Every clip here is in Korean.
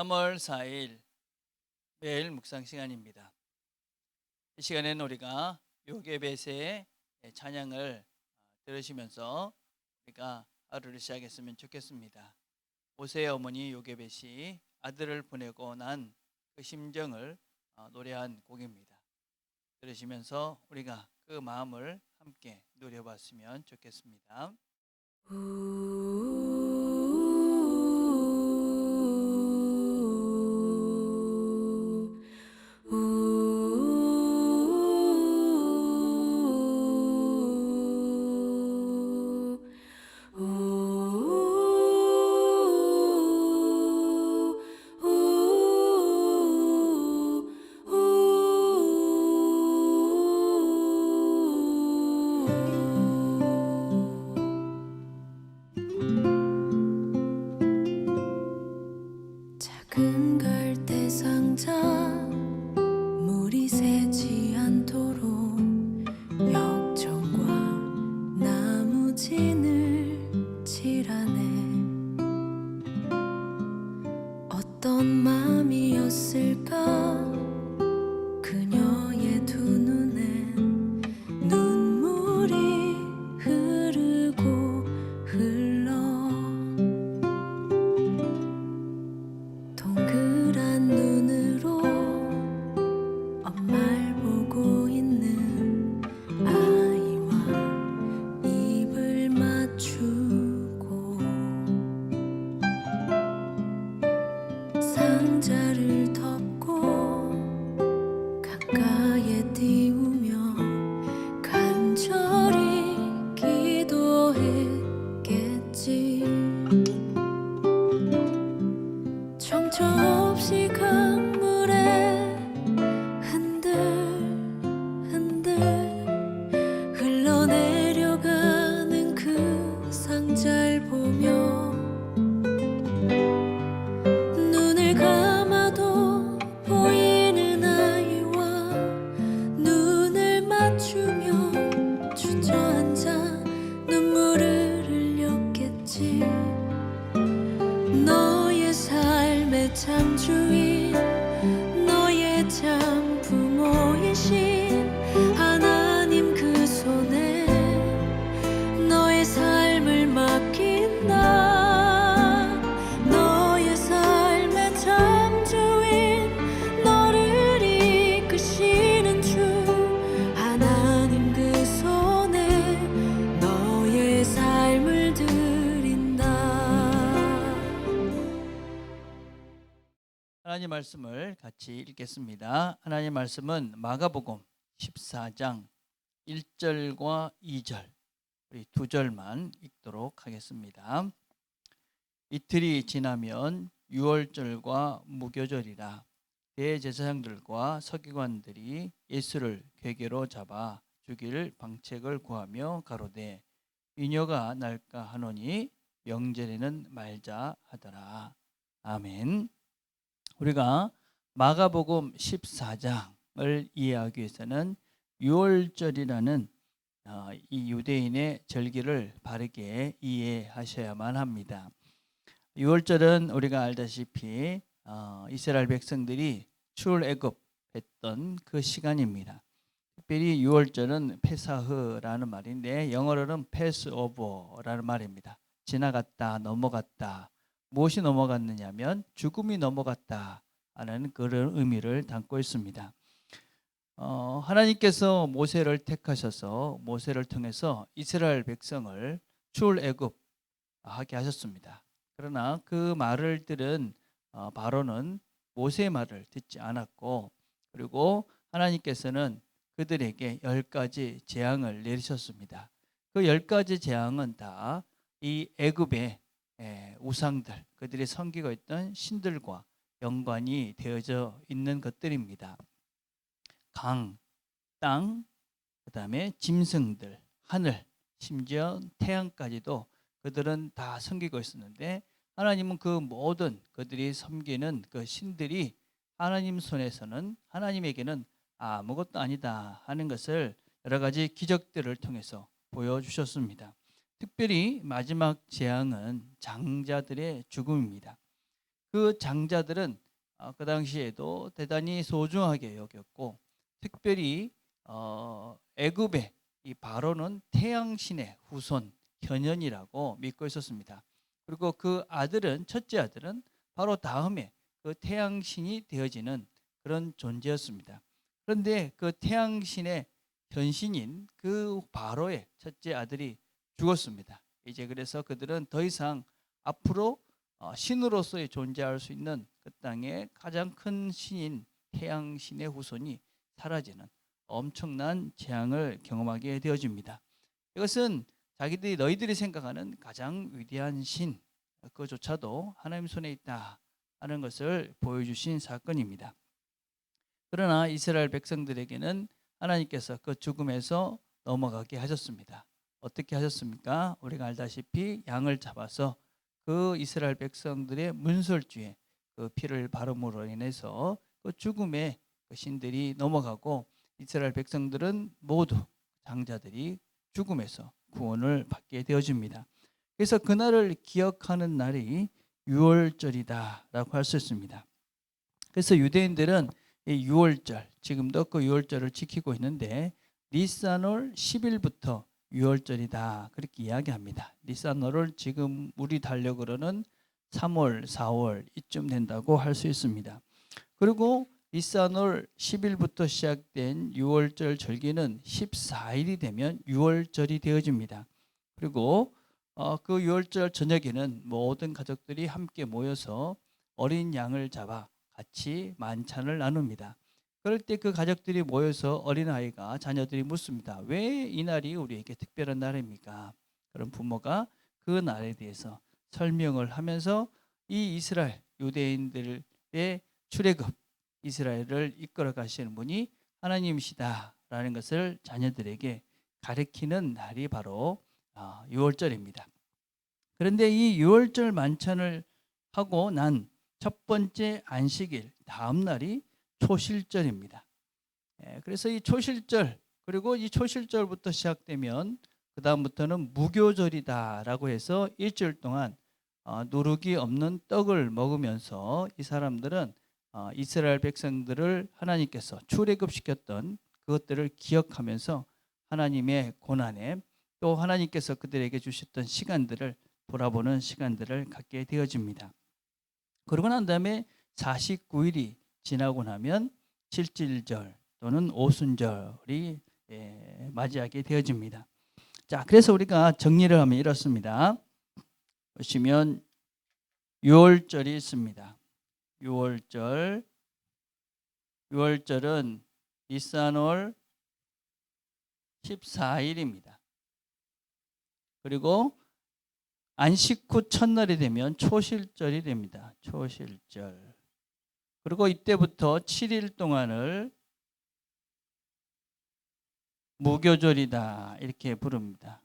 3월 4일 매일 묵상 시간입니다. 이 시간에는 우리가 요게벳의 찬양을 들으시면서 우리가 하루를 시작했으면 좋겠습니다. 모세의 어머니 요게벳이 아들을 보내고 난 그 심정을 노래한 곡입니다. 들으시면서 우리가 그 마음을 함께 누려봤으면 좋겠습니다. 작은 갈대 상자 물이 새지 않도록 역청과 나무진을 칠하네. 어떤 맘이었을까 그녀의 두 눈엔 눈물이 흐르고 흘러 동그란 눈으로 엄마를 보고 있는 아이와 입을 맞추고 상자를 덮고 강가에 띄우며 간절히 기도했겠지. 정처 없이 강물에 흔들흔들 흘러내려가는 그 상자를 보며 눈을 감아도 보이는 아이와 눈을 맞추며 주저앉아 눈물을 흘렸겠지. 너의 삶의 참 주인, 너의 참 부모이신 하나님 그 손에 너의 삶을 맡긴다. 너의 삶의 참 주인, 너를 이끄시는 주 하나님 그 손에 너의 삶을 드린다. 하나님 말씀을 같이 읽겠습니다. 하나님 말씀은 마가복음 14장 1절과 2절 우리 두 절만 읽도록 하겠습니다. 이틀이 지나면 유월절과 무교절이라 대제사장들과 서기관들이 예수를 궤계로 잡아 죽일 방책을 구하며 가로되 인여가 날까 하노니 명절에는 말자 하더라. 아멘. 우리가 마가복음 14장을 이해하기 위해서는 유월절이라는 이 유대인의 절기를 바르게 이해하셔야만 합니다. 유월절은 우리가 알다시피 이스라엘 백성들이 출애굽했던 그 시간입니다. 특별히 유월절은 페사흐라는 말인데 영어로는 패스오버라는 말입니다. 지나갔다, 넘어갔다. 무엇이 넘어갔느냐면 죽음이 넘어갔다 하는 그런 의미를 담고 있습니다. 하나님께서 모세를 택하셔서 모세를 통해서 이스라엘 백성을 출애굽하게 하셨습니다. 그러나 그 말을 들은 바로는 모세의 말을 듣지 않았고, 그리고 하나님께서는 그들에게 10가지 재앙을 내리셨습니다. 그 10가지 재앙은 다 이 애굽의 우상들, 그들이 섬기고 있던 신들과 연관이 되어져 있는 것들입니다. 강, 땅, 그 다음에 짐승들, 하늘, 심지어 태양까지도 그들은 다 섬기고 있었는데 하나님은 그 모든 그들이 섬기는 그 신들이 하나님 손에서는, 하나님에게는 아무것도 아니다 하는 것을 여러 가지 기적들을 통해서 보여주셨습니다. 특별히 마지막 재앙은 장자들의 죽음입니다. 그 장자들은 그 당시에도 대단히 소중하게 여겼고 특별히 애굽의 이 바로는 태양신의 후손 현현이라고 믿고 있었습니다. 그리고 그 아들은 첫째 아들은 바로 다음에 그 태양신이 되어지는 그런 존재였습니다. 그런데 그 태양신의 현신인 그 바로의 첫째 아들이 죽었습니다. 이제 그래서 그들은 더 이상 앞으로 신으로서의 존재할 수 있는 그 땅의 가장 큰 신인 태양신의 후손이 사라지는 엄청난 재앙을 경험하게 되어집니다. 이것은 자기들이 너희들이 생각하는 가장 위대한 신 그조차도 하나님 손에 있다 하는 것을 보여주신 사건입니다. 그러나 이스라엘 백성들에게는 하나님께서 그 죽음에서 넘어가게 하셨습니다. 어떻게 하셨습니까? 우리가 알다시피 양을 잡아서 그 이스라엘 백성들의 문설주에 그 피를 바름으로 인해서 그 죽음의 그 신들이 넘어가고 이스라엘 백성들은 모두 장자들이 죽음에서 구원을 받게 되어집니다. 그래서 그날을 기억하는 날이 유월절이다라고 할 수 있습니다. 그래서 유대인들은 이 유월절, 지금도 그 유월절을 지키고 있는데 니산월 10일부터 유월절이다 그렇게 이야기합니다. 니산월을 지금 우리 달력으로는 3월, 4월 이쯤 된다고 할 수 있습니다. 그리고 니산월 10일부터 시작된 유월절 절기는 14일이 되면 유월절이 되어집니다. 그리고 그 유월절 저녁에는 모든 가족들이 함께 모여서 어린 양을 잡아 같이 만찬을 나눕니다. 그럴 때 그 가족들이 모여서 어린아이가 자녀들이 묻습니다. 왜 이 날이 우리에게 특별한 날입니까? 그럼 부모가 그 날에 대해서 설명을 하면서 이 이스라엘 유대인들의 출애굽 이스라엘을 이끌어 가시는 분이 하나님이시다라는 것을 자녀들에게 가르치는 날이 바로 유월절입니다. 그런데 이 유월절 만찬을 하고 난 첫 번째 안식일 다음 날이 초실절입니다. 그래서 이 초실절 그리고 이 초실절부터 시작되면 그 다음부터는 무교절이다라고 해서 일주일 동안 누룩이 없는 떡을 먹으면서 이 사람들은 이스라엘 백성들을 하나님께서 출애굽시켰던 그것들을 기억하면서 하나님의 고난에 또 하나님께서 그들에게 주셨던 시간들을 돌아보는 시간들을 갖게 되어집니다. 그러고 난 다음에 49일이 지나고 나면 칠칠절 또는 오순절이 맞이하게 되어집니다. 자, 그래서 우리가 정리를 하면 이렇습니다. 보시면 유월절이 있습니다. 유월절은 니산월 14일입니다. 그리고 안식 후 첫날이 되면 초실절이 됩니다. 초실절. 그리고 이때부터 7일 동안을 무교절이다 이렇게 부릅니다.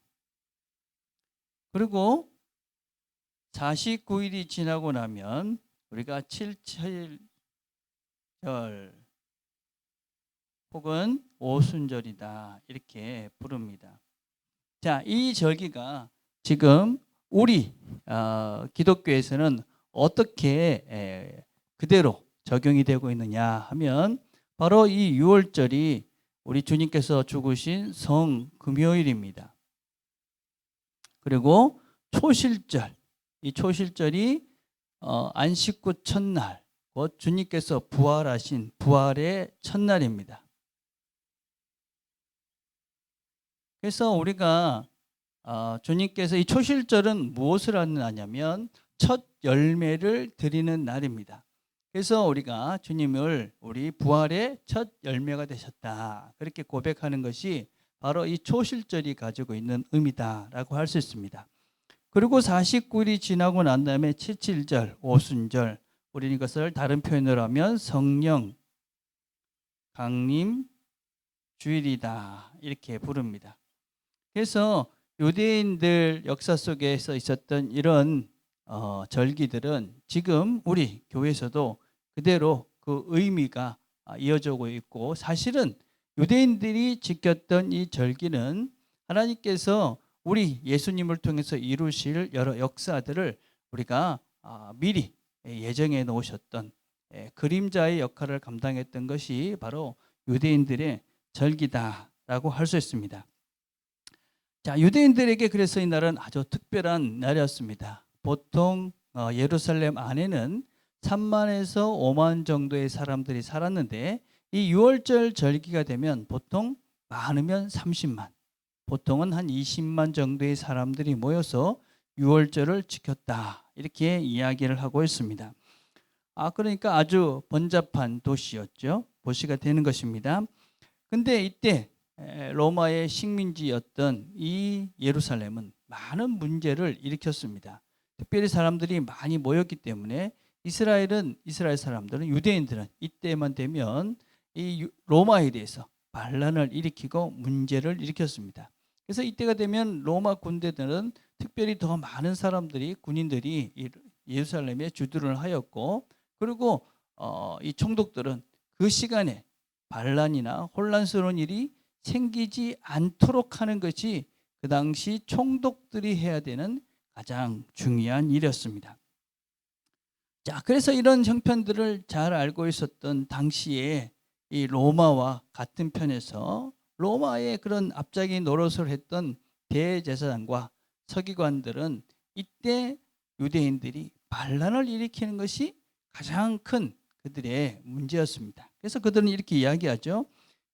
그리고 49일이 지나고 나면 우리가 칠칠절 혹은 오순절이다 이렇게 부릅니다. 자, 이 절기가 지금 우리 기독교에서는 어떻게 그대로 적용이 되고 있느냐 하면 바로 이 유월절이 우리 주님께서 죽으신 성금요일입니다. 그리고 초실절, 이 초실절이 안식 후 첫날, 곧 주님께서 부활하신 부활의 첫날입니다. 그래서 우리가 주님께서 이 초실절은 무엇을 하는 날이냐면 첫 열매를 드리는 날입니다. 그래서 우리가 주님을 우리 부활의 첫 열매가 되셨다 그렇게 고백하는 것이 바로 이 초실절이 가지고 있는 의미다라고 할 수 있습니다. 그리고 49일이 지나고 난 다음에 칠칠절, 오순절, 우리는 이것을 다른 표현으로 하면 성령 강림 주일이다 이렇게 부릅니다. 그래서 유대인들 역사 속에서 있었던 이런 절기들은 지금 우리 교회에서도 그대로 그 의미가 이어지고 있고, 사실은 유대인들이 지켰던 이 절기는 하나님께서 우리 예수님을 통해서 이루실 여러 역사들을 우리가 미리 예정해 놓으셨던 그림자의 역할을 감당했던 것이 바로 유대인들의 절기다라고 할 수 있습니다. 자, 유대인들에게 그래서 이 날은 아주 특별한 날이었습니다. 보통 예루살렘 안에는 3만에서 5만 정도의 사람들이 살았는데 이 유월절 절기가 되면 보통 많으면 30만, 보통은 한 20만 정도의 사람들이 모여서 유월절을 지켰다. 이렇게 이야기를 하고 있습니다. 그러니까 아주 번잡한 도시였죠. 도시가 되는 것입니다. 근데 이때 로마의 식민지였던 이 예루살렘은 많은 문제를 일으켰습니다. 특별히 사람들이 많이 모였기 때문에 이스라엘 사람들은, 유대인들은 이때만 되면 이 로마에 대해서 반란을 일으키고 문제를 일으켰습니다. 그래서 이때가 되면 로마 군대들은 특별히 더 많은 사람들이, 군인들이 예루살렘에 주둔을 하였고, 그리고 이 총독들은 그 시간에 반란이나 혼란스러운 일이 생기지 않도록 하는 것이 그 당시 총독들이 해야 되는 가장 중요한 일이었습니다. 자, 그래서 이런 형편들을 잘 알고 있었던 당시에 이 로마와 같은 편에서 로마의 그런 앞자기 노릇을 했던 대제사장과 서기관들은 이때 유대인들이 반란을 일으키는 것이 가장 큰 그들의 문제였습니다. 그래서 그들은 이렇게 이야기하죠.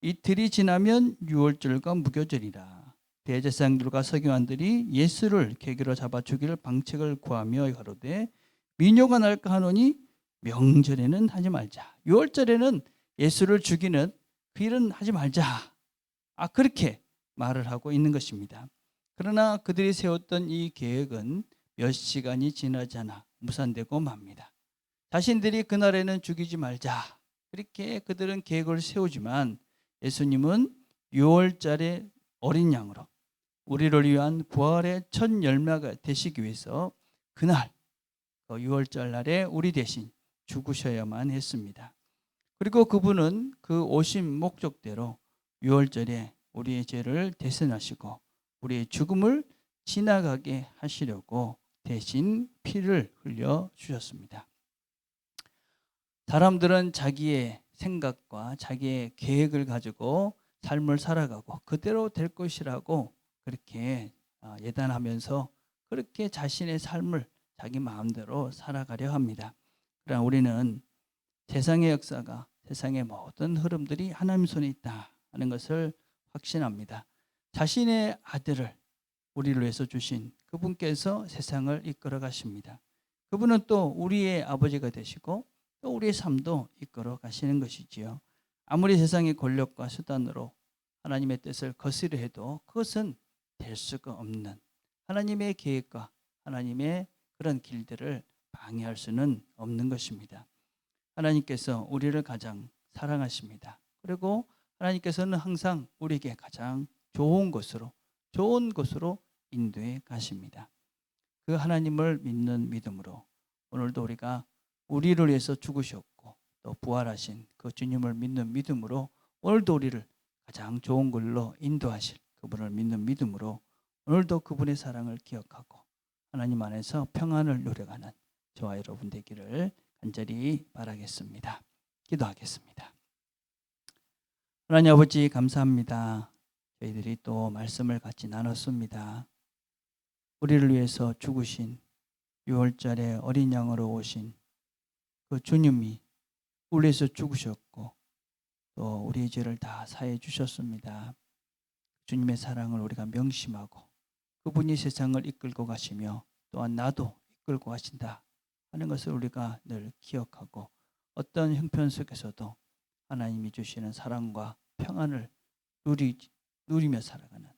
이틀이 지나면 유월절과 무교절이라. 대제사장들과 서기관들이 예수를 계기로 잡아 죽일 방책을 구하며 가로되 민요가 날까 하노니 명절에는 하지 말자. 유월절에는 예수를 죽이는 그 일은 하지 말자. 그렇게 말을 하고 있는 것입니다. 그러나 그들이 세웠던 이 계획은 몇 시간이 지나지 않아 무산되고 맙니다. 자신들이 그날에는 죽이지 말자. 그렇게 그들은 계획을 세우지만 예수님은 6월절의 어린 양으로 우리를 위한 부활의 첫 열매가 되시기 위해서 그날 6월절 날에 우리 대신 죽으셔야만 했습니다. 그리고 그분은 그 오신 목적대로 6월절에 우리의 죄를 대신하시고 우리의 죽음을 지나가게 하시려고 대신 피를 흘려 주셨습니다. 사람들은 자기의 생각과 자기의 계획을 가지고 삶을 살아가고 그대로 될 것이라고 그렇게 예단하면서 그렇게 자신의 삶을 자기 마음대로 살아가려 합니다. 그러나 우리는 세상의 역사가, 세상의 모든 흐름들이 하나님 손에 있다 하는 것을 확신합니다. 자신의 아들을 우리를 위해서 주신 그분께서 세상을 이끌어 가십니다. 그분은 또 우리의 아버지가 되시고 또 우리의 삶도 이끌어 가시는 것이지요. 아무리 세상의 권력과 수단으로 하나님의 뜻을 거스려 해도 그것은 될 수가 없는 하나님의 계획과 하나님의 그런 길들을 방해할 수는 없는 것입니다. 하나님께서 우리를 가장 사랑하십니다. 그리고 하나님께서는 항상 우리에게 가장 좋은 곳으로 인도해 가십니다. 그 하나님을 믿는 믿음으로 오늘도 우리가 우리를 위해서 죽으셨고 또 부활하신 그 주님을 믿는 믿음으로 오늘도 우리를 가장 좋은 길로 인도하실 그분을 믿는 믿음으로 오늘도 그분의 사랑을 기억하고 하나님 안에서 평안을 누려가는 저와 여러분 되기를 간절히 바라겠습니다. 기도하겠습니다. 하나님 아버지 감사합니다. 저희들이 또 말씀을 같이 나눴습니다. 우리를 위해서 죽으신 6월절에 어린 양으로 오신 그 주님이 우리 위해서 죽으셨고 또 우리의 죄를 다 사해 주셨습니다. 주님의 사랑을 우리가 명심하고 그분이 세상을 이끌고 가시며 또한 나도 이끌고 가신다 하는 것을 우리가 늘 기억하고 어떤 형편 속에서도 하나님이 주시는 사랑과 평안을 누리며 살아가는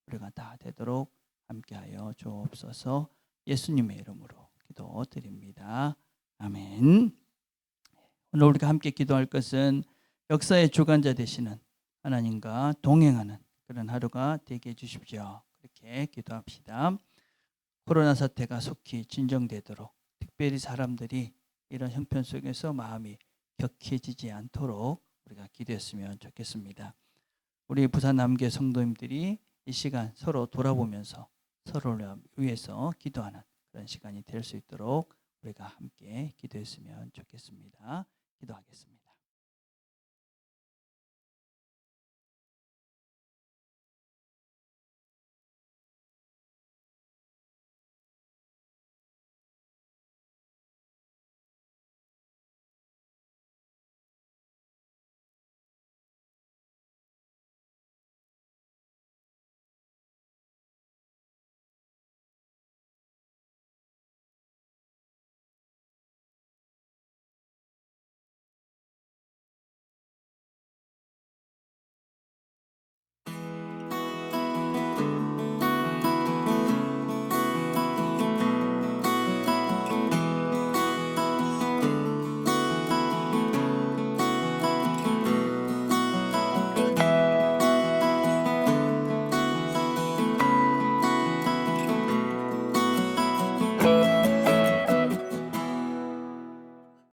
우리가 다 되도록 함께하여 주옵소서. 예수님의 이름으로 기도드립니다. 아멘. 오늘 우리가 함께 기도할 것은 역사의 주관자 되시는 하나님과 동행하는 그런 하루가 되게 해주십시오. 그렇게 기도합시다. 코로나 사태가 속히 진정되도록 특별히 사람들이 이런 형편 속에서 마음이 격해지지 않도록 우리가 기도했으면 좋겠습니다. 우리 부산 남교회 성도님들이 이 시간 서로 돌아보면서 서로를 위해서 기도하는 그런 시간이 될 수 있도록 우리가 함께 기도했으면 좋겠습니다. 기도하겠습니다.